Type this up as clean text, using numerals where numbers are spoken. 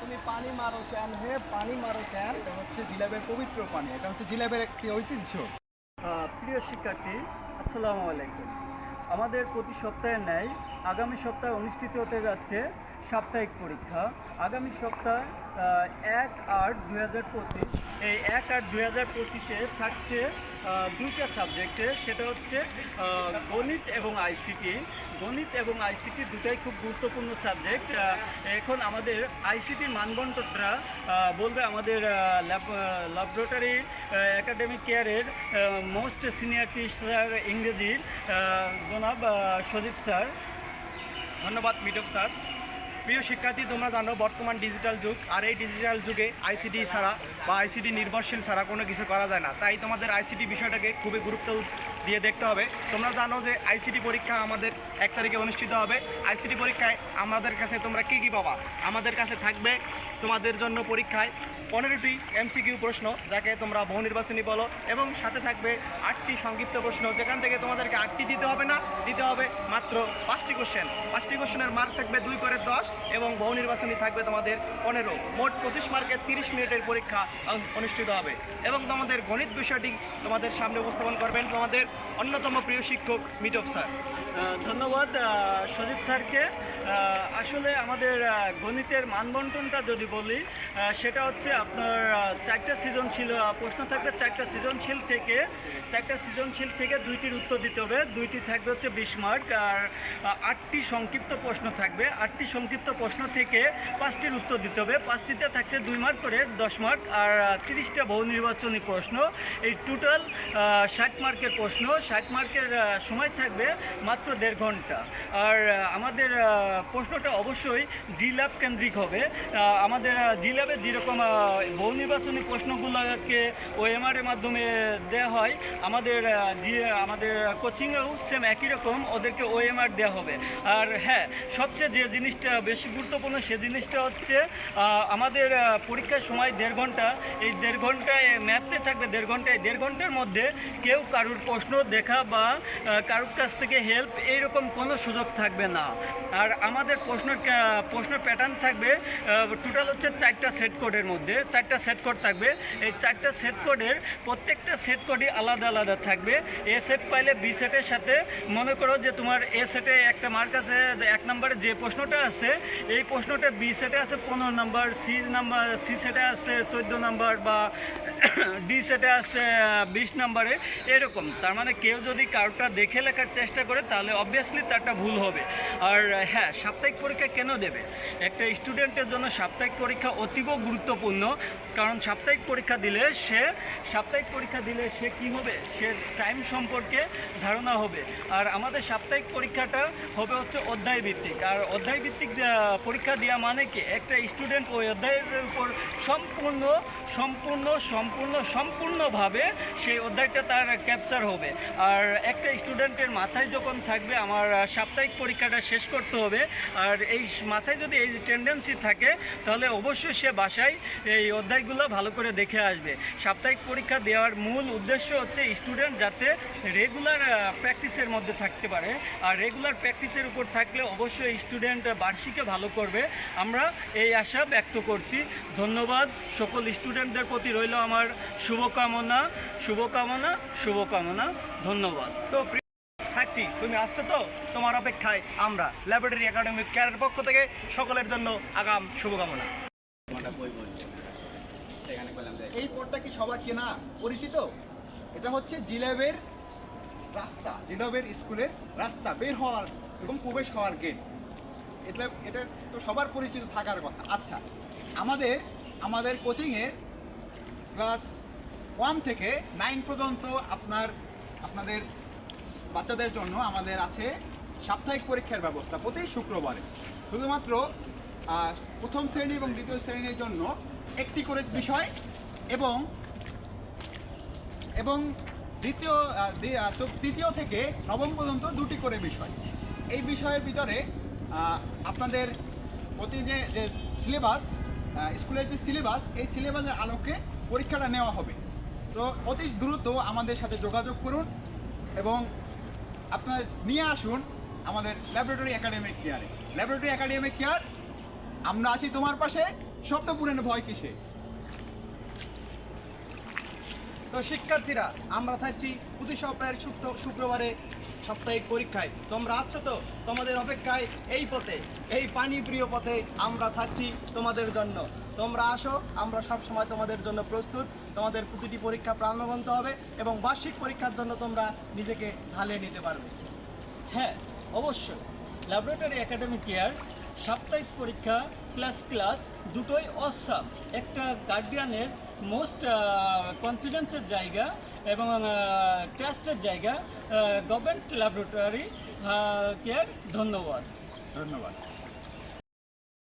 তুমি পানি মারো কেন হে পানি মারো কেন, এটা হচ্ছে জিলাপের পবিত্র পানি, এটা হচ্ছে জিলাপের একটি ঐতিহ্য। প্রিয় শিক্ষার্থী, আসসালামু আলাইকুম। আমাদের প্রতি সপ্তাহে ন্যায় আগামী সপ্তাহে অনুষ্ঠিত হতে যাচ্ছে সাপ্তাহিক পরীক্ষা। আগামী সপ্তাহে 1/8/2025, এই 1/8/2025-এ থাকছে দুইটা সাবজেক্টে, সেটা হচ্ছে গণিত এবং আইসিটি। গণিত এবং আইসিটি দুটাই খুব গুরুত্বপূর্ণ সাবজেক্ট। এখন আমাদের আইসিটির মানদণ্ডটা বলবে আমাদের ল্যাবরেটরি একাডেমিক কেয়ারের মোস্ট সিনিয়র টিচার ইংরেজির জনাব সজীব স্যার। ধন্যবাদ মিটফ স্যার। প্রিয় শিক্ষার্থী, তোমরা জানো বর্তমান ডিজিটাল যুগ, আর এই ডিজিটাল যুগে আইসিটি ছাড়া বা আইসিটি নির্ভরশীল ছাড়া কোনো কিছু করা যায় না। তাই তোমাদের আইসিটি বিষয়টাকে খুবই গুরুত্ব দিয়ে দেখতে হবে। তোমরা জানো যে আইসিটি পরীক্ষা আমাদের 1 তারিখে অনুষ্ঠিত হবে। আইসিটি পরীক্ষায় আমাদের কাছে তোমরা কী কী পাবা? আমাদের কাছে থাকবে তোমাদের জন্য পরীক্ষায় 15টি এমসিকিউ প্রশ্ন, যাকে তোমরা বহু নির্বাচনী বলো, এবং সাথে থাকবে 8টি সংক্ষিপ্ত প্রশ্ন, যেখান থেকে তোমাদেরকে 8টি দিতে হবে না, দিতে হবে মাত্র 5টি কোশ্চেন। 5টি কোশ্চেনের মার্ক থাকবে 2 করে 10, এবং বহু নির্বাচনী থাকবে তোমাদের 15। মোট 25 মার্কের 30 মিনিটের পরীক্ষা অনুষ্ঠিত হবে। এবং তোমাদের গণিত বিষয়টি তোমাদের সামনে উপস্থাপন করবেন তোমাদের অন্যতম প্রিয় শিক্ষক মিটফ স্যার। ধন্যবাদ সজীব স্যারকে। আসলে আমাদের গণিতের মানবন্টনটা যদি বলি, সেটা হচ্ছে আপনার 4টা সৃজনশীল প্রশ্ন থাকবে। 4টা সৃজনশীল থেকে 2টির উত্তর দিতে হবে। 2টি থাকবে হচ্ছে 20 মার্ক, আর 8টি সংক্ষিপ্ত প্রশ্ন থাকবে। 8টি সংক্ষিপ্ত প্রশ্ন থেকে 5টির উত্তর দিতে হবে। 5টিতে থাকছে 2 মার্ক করে 10 মার্ক, আর 30টা বহু নির্বাচনী প্রশ্ন। এই টোটাল 60 মার্কের প্রশ্ন। 60 মার্কের সময় থাকবে মাত্র 1.5 ঘন্টা। আর আমাদের প্রশ্নটা অবশ্যই জিল্যাব কেন্দ্রিক হবে। আমাদের জিল্যাবে যেরকম বহু নির্বাচনী প্রশ্নগুলোকে ওএমআর এর মাধ্যমে দেওয়া হয়, আমাদের কোচিংয়েও সেম একই রকম ওদেরকে ওএমআর দেওয়া হবে। আর হ্যাঁ, সবচেয়ে যে জিনিসটা বেশি গুরুত্বপূর্ণ, সে জিনিসটা হচ্ছে আমাদের পরীক্ষার সময় 1.5 ঘন্টা। এই 1.5 ঘন্টায় ম্যাথে থাকবে 1.5 ঘন্টায়। 1.5 ঘন্টার মধ্যে কেউ কারুর প্রশ্ন দেখা বা কারুর কাছ থেকে হেল্প এইরকম কোনো সুযোগ থাকবে না। আর আমাদের প্রশ্ন প্যাটার্ন থাকবে টোটাল হচ্ছে 4টা সেট কোডের মধ্যে। 4টা সেট কোড থাকবে। এই 4টা সেট কোডের প্রত্যেকটা সেট কোডই আলাদা আলাদা থাকবে। এ সেট পাইলে বি সেটের সাথে, মনে করো যে তোমার এ সেটে একটা মার্ক আছে 1 নম্বরে, যে প্রশ্নটা আছে এই প্রশ্নটা বি সেটে আছে 15 নম্বর, সি সেটে আছে 14 নম্বর, বা ডি সেটে আছে 20 নম্বরে, এরকম। তার মানে কেউ যদি কারোটা দেখে লেখার চেষ্টা করে তাহলে অবভিয়াসলি তারটা ভুল হবে। আর হ্যাঁ, সাপ্তাহিক পরীক্ষা কেন দেবে? একটা স্টুডেন্টের জন্য সাপ্তাহিক পরীক্ষা অতীব গুরুত্বপূর্ণ। কারণ সাপ্তাহিক পরীক্ষা দিলে সে কী হবে? সে টাইম সম্পর্কে ধারণা হবে। আর আমাদের সাপ্তাহিক পরীক্ষাটা হবে হচ্ছে অধ্যায়ভিত্তিক। আর অধ্যায়ভিত্তিক পরীক্ষা দেওয়া মানে কি, একটা স্টুডেন্ট ওই অধ্যায়ের উপর সম্পূর্ণভাবে সেই অধ্যায়টা তার ক্যাপচার হবে। আর একটা স্টুডেন্টের মাথায় যখন থাকবে আমার সাপ্তাহিক পরীক্ষাটা শেষ করতে হবে, আর এই মাথায় যদি এই টেন্ডেন্সি থাকে, তাহলে অবশ্যই সে বাসায় এই অধ্যায়গুলো ভালো করে দেখে আসবে। সাপ্তাহিক পরীক্ষা দেওয়ার মূল উদ্দেশ্য হচ্ছে স্টুডেন্ট যাতে রেগুলার প্র্যাকটিসের মধ্যে থাকতে পারে। আর রেগুলার প্র্যাকটিসের উপর থাকলে অবশ্যই স্টুডেন্ট বার্ষিকে ভালো করবে, আমরা এই আশা ব্যক্ত করছি। ধন্যবাদ। সকল স্টুডেন্টদের প্রতি রইল আমার শুভকামনা। ধন্যবাদ। তো থাকছি, তুমি আসছো তো, তোমার অপেক্ষায় আমরা ল্যাবরেটরি একাডেমিক কেয়ারের পক্ষ থেকে সকলের জন্য আগাম শুভকামনা। এই পথটা কি সবার চেনা পরিচিত? এটা হচ্ছে জিলাবের রাস্তা, জিলাবের স্কুলের রাস্তা, বের হওয়ার এবং প্রবেশ হওয়ার গেট। এটা তো সবার পরিচিত থাকার কথা। আচ্ছা, আমাদের কোচিংয়ে ক্লাস 1 থেকে 9 পর্যন্ত আপনাদের বাচ্চাদের জন্য আমাদের আছে সাপ্তাহিক পরীক্ষার ব্যবস্থা প্রতি শুক্রবারে। শুধুমাত্র প্রথম শ্রেণী এবং দ্বিতীয় শ্রেণীর জন্য একটি করে বিষয়, এবং তৃতীয় থেকে নবম পর্যন্ত 2টি করে বিষয়। এই বিষয়ের ভিতরে আপনাদের প্রতি যে সিলেবাস, স্কুলের যে সিলেবাস, এই সিলেবাসের আলোকে পরীক্ষাটা নেওয়া হবে। তো অতি দ্রুত আমাদের সাথে যোগাযোগ করুন এবং আপনারা নিয়ে আসুন আমাদের ল্যাবরেটরি একাডেমিক কেয়ারে। ল্যাবরেটরি একাডেমিক কেয়ার, আমরা আছি তোমার পাশে। স্বপ্ন পূরণে ভয় কিসে? তো শিক্ষার্থীরা, আমরা থাকছি প্রতি সপ্তাহের শুক্রবারে সাপ্তাহিক পরীক্ষায়। তোমরা আছো তো? তোমাদের অপেক্ষায় এই পথে, এই পানি প্রিয় পথে আমরা থাকছি তোমাদের জন্য। তোমরা আসো, আমরা সব সময় তোমাদের জন্য প্রস্তুত। তোমাদের প্রতিটি পরীক্ষা প্রাণবন্ত হবে এবং বার্ষিক পরীক্ষার জন্য তোমরা নিজেকে ঝালিয়ে নিতে পারবে। হ্যাঁ, অবশ্যই। ল্যাবরেটরি একাডেমিক কেয়ার সাপ্তাহিক পরীক্ষা প্লাস ক্লাস দুটোই অসাম। একটা গার্ডিয়ানের মোস্ট কনফিডেন্সের জায়গা এবং ট্রাস্টের জায়গা গভর্নমেন্ট ল্যাবরেটরি কেয়ার। ধন্যবাদ। ধন্যবাদ।